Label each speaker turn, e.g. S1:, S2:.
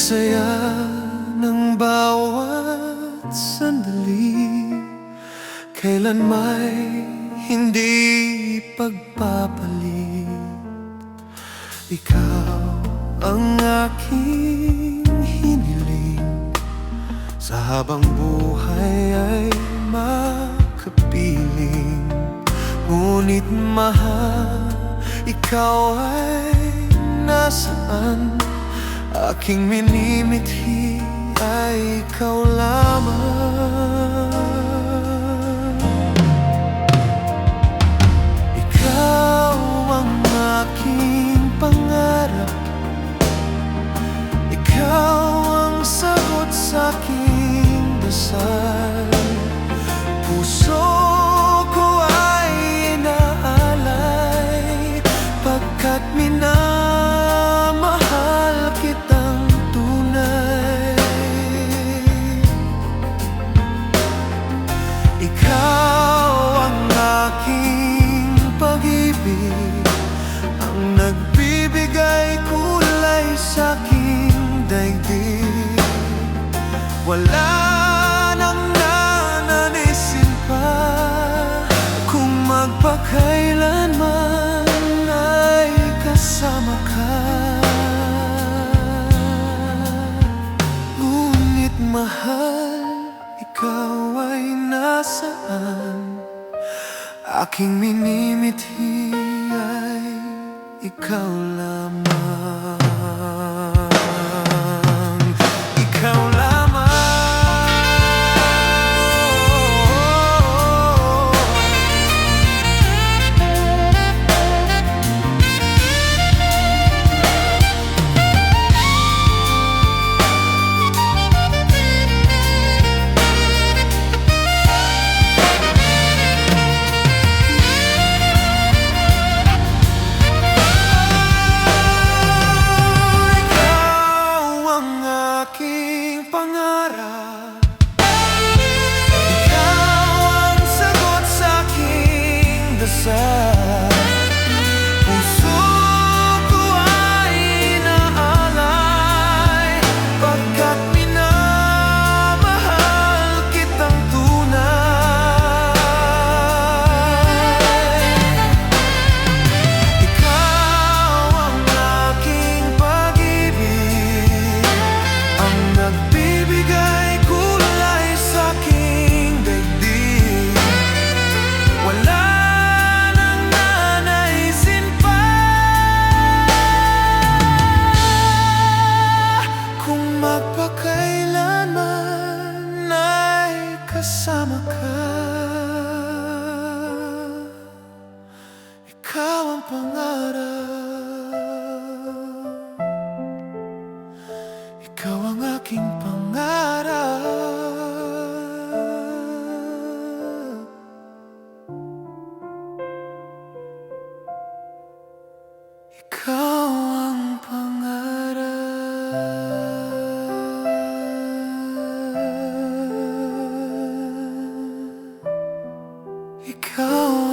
S1: saya ng bawat sandali, kailan may hindi pagpapalit. Ikaw ang aking hiniling, sa habang buhay ay makapiling. Ngunit mahal, ikaw ay nasaan? Aking minimithi ay ikaw lamang. Ikaw ang aking pangarap, ikaw ang sagot sa aking dasal. Puso ko ay inaalay, pagkat minamahal kitang tunay. Ikaw ang aking pag-ibig, ang nagbibigay kulay sa aking daigdig. Wala nang nananisin pa kung magpakailanman ay kasama ka. Ngunit mahal, ikaw ay nasaan? Aking minimithi ay ikaw lamang. Ikaw lamang. Pangarap, ikaw ang sagot sa aking dasal. Puso ko ay inaalay, pagkat minamahal kitang tunay. Ikaw ang aking pag-ibig, ang nagbibigay kulay sa aking daigdig. Wala nang nanaisin pa kung magpakailanman ay kasama ka. Ikaw ang pangarap, ikaw ang aking pangarap. Ikaw ang pangarap, ikaw